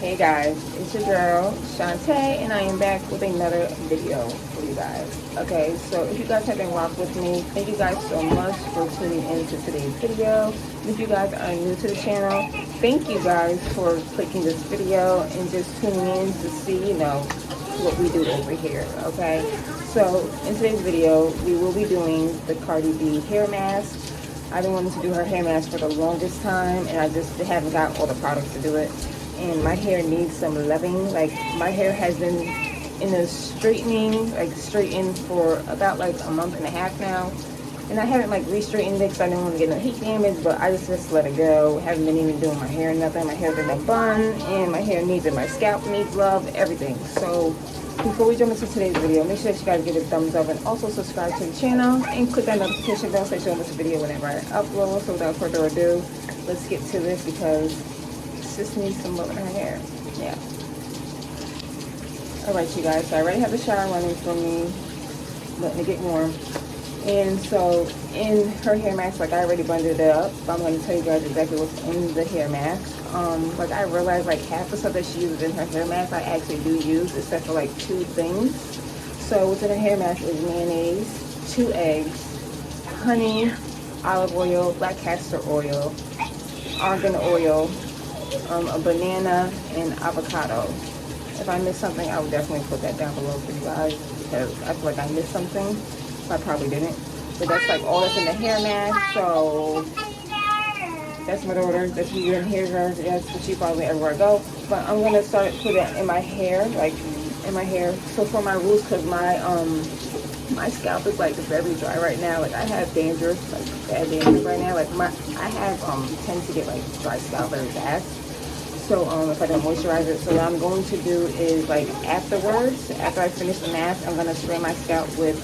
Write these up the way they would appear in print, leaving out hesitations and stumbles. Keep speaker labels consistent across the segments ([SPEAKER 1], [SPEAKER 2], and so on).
[SPEAKER 1] Hey guys, it's your girl Shantae, and I am back with another video for you guys. Okay, so if you guys have been rocking with me, thank you guys so much for tuning in to today's video. If you guys are new to the channel, thank you guys for clicking this video and just tuning in to see, what we do over here. Okay, so in today's video, we will be doing the Cardi B hair mask. I've been wanting to do her hair mask for the longest time, and I just haven't got all the products to do it. And my hair needs some loving. Like, my hair has been in a straightening, straightened for about a month and a half now. And I haven't re-straightened it because I didn't want to get no heat damage, but I just let it go. Haven't been even doing my hair or nothing. My hair's in a bun, and my hair needs it. My scalp needs love, everything. So before we jump into today's video, make sure that you guys give it a thumbs up and also subscribe to the channel and click that notification bell so you don't miss a video whenever I upload. So without further ado, let's get to this because just needs some love in her hair. Yeah. Alright, you guys, so I already have the shower running for me, letting it get warm. And so in her hair mask, I already blended it up, but I'm going to tell you guys exactly what's in the hair mask. I realized half the stuff that she uses in her hair mask I actually do use, except for two things. So what's in her hair mask is mayonnaise, 2 eggs, honey, olive oil, black castor oil, argan oil, a banana, and avocado. If I missed something, I would definitely put that down below for you guys because I feel like I missed something. I probably didn't. But that's all that's in the hair mask. So that's my daughter. That's me in here, guys. That's what she follows me everywhere I go. But I'm gonna start putting it in my hair, in my hair. So for my roots, because my scalp is very dry right now. I have dandruff, bad dandruff right now. I have tend to get dry scalp very fast. So if I don't moisturize it, so what I'm going to do is afterwards, after I finish the mask, I'm gonna spray my scalp with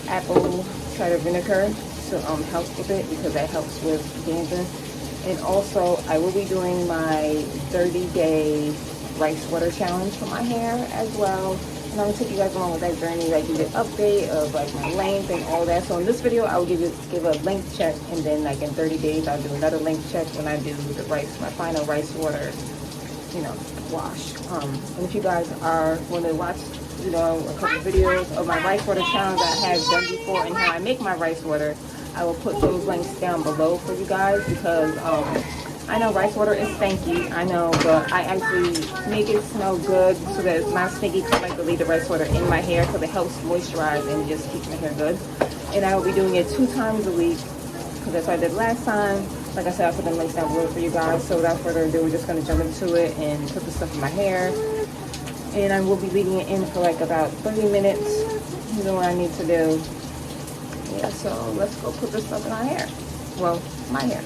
[SPEAKER 1] apple cider vinegar to help with it because that helps with dandruff. And also I will be doing my 30-day rice water challenge for my hair as well. And I'm going to take you guys along with that journey, give an update of my length and all that. So in this video, I will give a length check, and then in 30 days, I'll do another length check when I do the my final rice water, wash. And if you guys want to watch, a couple videos of my rice water challenge that I have done before and how I make my rice water, I will put those links down below for you guys because I know rice water is stanky, I know, but I actually make it smell good so that it's not stinky because I like to leave the rice water in my hair because it helps moisturize and just keeps my hair good. And I will be doing it 2 times a week because that's what I did last time. Like I said, I'll put the links down below for you guys. So without further ado, we're just going to jump into it and put the stuff in my hair. And I will be leaving it in for about 30 minutes. You know what I need to do. Yeah, so let's go put this stuff in our hair. Well, my hair.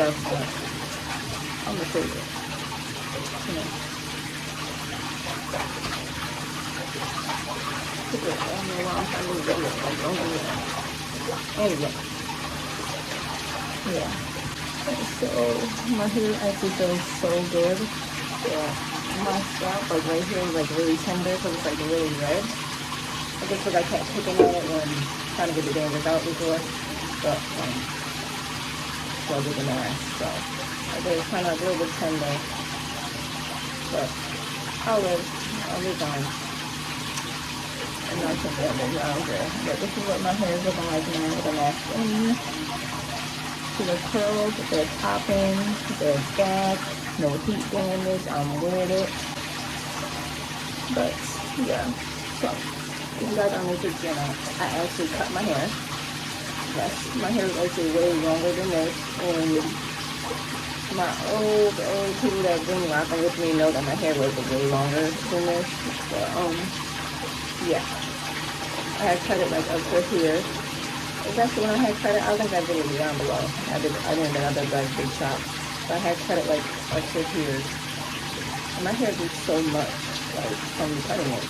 [SPEAKER 1] does, but I'm gonna save it. You know. I don't know why I'm trying to do the video. Like, don't do that. Anyway. Yeah. So my hair actually feels so good. Yeah. My scalp, like right here, is like really tender because it's like really red. I guess because I kept picking at it when trying to get the dandruff out before. But so I did the mask. So I did kind of a little bit tender. But I'll live on. I'm not complaining, I don't care. But this is what my hair is looking like now with a mask in. See the curls, they're popping, they're back, no heat damage, I'm with it. But yeah, so if you guys are new to the channel, I actually cut my hair. Yes, my hair is actually way longer than this, and my old people that have been rocking with me know that my hair was way longer than this. But yeah, I had cut it like up to here. It's actually when I had cut it, I think I did it down below. I didn't like big chop. But I had cut it like up to here. And my hair grew so much, like from cutting it.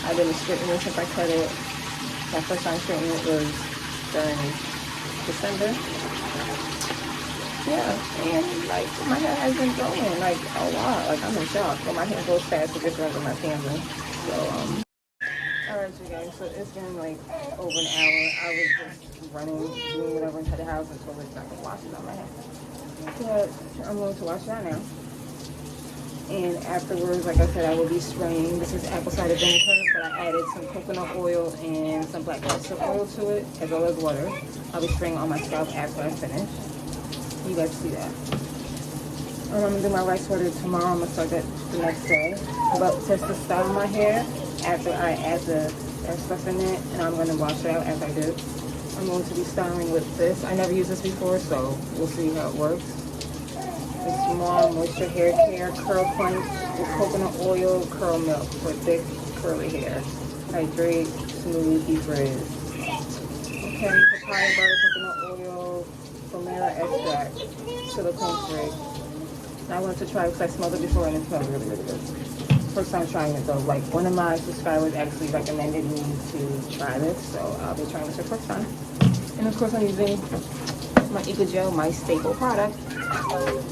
[SPEAKER 1] I didn't straighten it since I cut it. My first time straightening it was during December. Yeah, and like my hair has been growing like a lot. Like I'm in shock. But my hair grows fast with different than my family. So alright you guys, so it's been like over an hour. I was just running, doing whatever inside the house until it's not gonna wash it on my hair. But I'm going to wash it out now. And afterwards, like I said, I will be spraying. This is apple cider vinegar, but I added some coconut oil and some black castor oil to it, as well as water. I'll be spraying on my scalp after I finish. You guys see that. I'm gonna do my rice water tomorrow. I'm gonna start that the next day. But just to style my hair, after I add the stuff in it, and I'm going to wash it out as I do. I'm going to be styling with this. I never used this before, so we'll see how it works. It's Small Moisture Hair Care Curl Punch with coconut oil, curl milk for thick, curly hair. Hydrate, smooth, defrizz. Okay, papaya butter, coconut oil, Pomera extract, silicone free. I wanted to try it because I smelled it before and it smells really, really good. First time trying it though. Like one of my subscribers actually recommended me to try this, so I'll be trying this for the first time. And of course I'm using my Eco Gel, my staple product.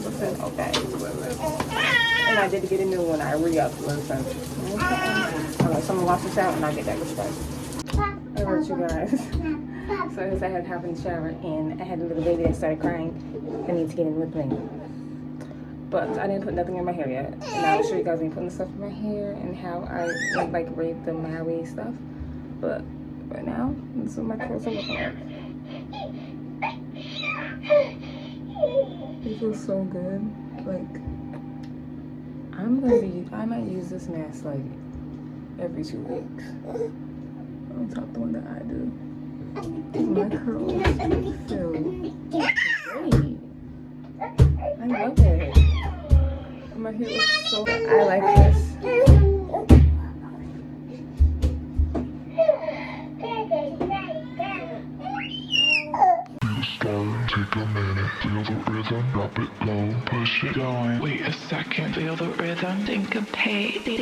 [SPEAKER 1] Listen, okay. And I did get a new one. I re-upped. Listen. Okay. Alright, so I'm gonna wash this out and I'll get back with you guys. Alright you guys. So as I had to hop in the shower and I had a little baby that started crying. I need to get in with me. But I didn't put nothing in my hair yet. And I'll show you guys me putting stuff in my hair and how I like rate the Maui stuff. But right now, this is what my curls are looking like. It feels so good. Like I might use this mask like every 2 weeks. On top of the one that I do. My curls feel great. I love it. My hair looks so good. I like this.
[SPEAKER 2] Take a minute, feel the rhythm, drop it low, push it going. Wait a second, feel the rhythm, think of pay. Take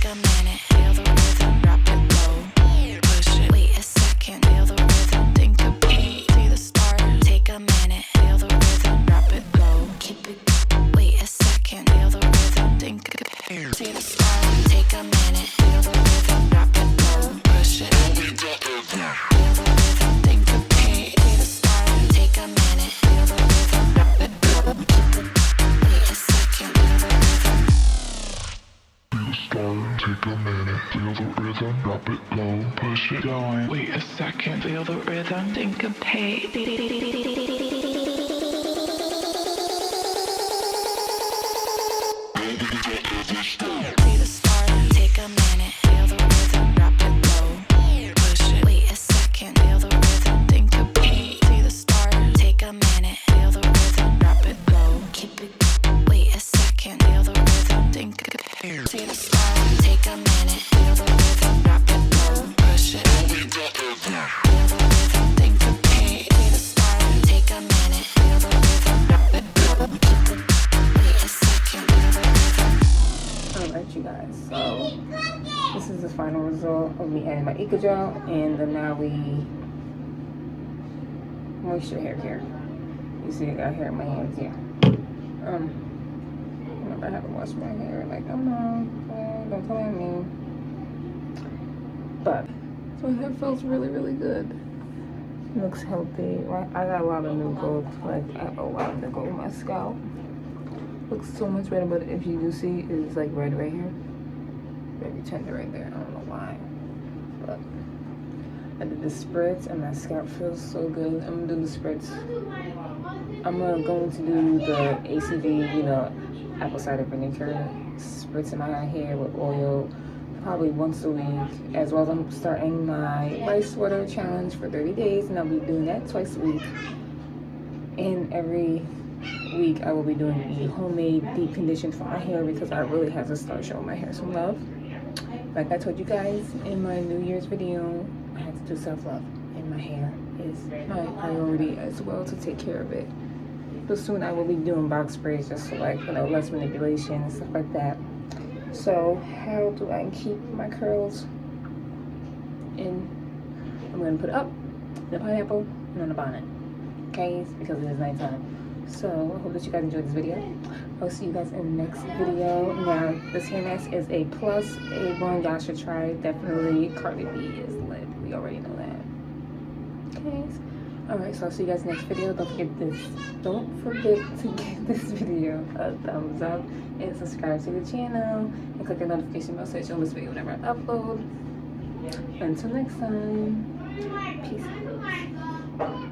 [SPEAKER 2] a minute, feel the rhythm, drop it low, push it going. Wait a second, feel the rhythm, think of pay. See the start, take a minute, feel the rhythm, drop
[SPEAKER 1] me adding my Eco Gel and the Maui Moisture Hair Care. You see I got hair in my hands here. Remember I haven't washed my hair. Like, come on, don't tell me. But my hair feels really, really good. It looks healthy. I got a lot of new growth. Like, I have a lot of new growth in my scalp. Looks so much better, but if you do see, it's like red right here. Maybe tender right there. I don't know why. But I did the spritz and my scalp feels so good. I'm gonna do the spritz. I'm going to do the ACV, you know, apple cider vinegar spritz in my hair with oil probably once a week, as well as I'm starting my rice water challenge for 30 days, and I'll be doing that twice a week. And every week I will be doing a homemade deep condition for my hair because I really have to start showing my hair some love. Like I told you guys in my New Year's video, I had to do self-love, and my hair is my priority as well to take care of it. So soon I will be doing box sprays just for, like, you know, less manipulation and stuff like that. So how do I keep my curls in? I'm going to put it up in a pineapple and on a bonnet, okay, because it is nighttime. So I hope that you guys enjoyed this video. I'll see you guys in the next video. Now this hair mask is a plus, a one y'all should try. Definitely CARDI B is lit. We already know that. Okay. Alright, so I'll see you guys next video. Don't forget to give this video a thumbs up and subscribe to the channel and click the notification bell so that you'll miss video whenever I upload. Until next time, peace.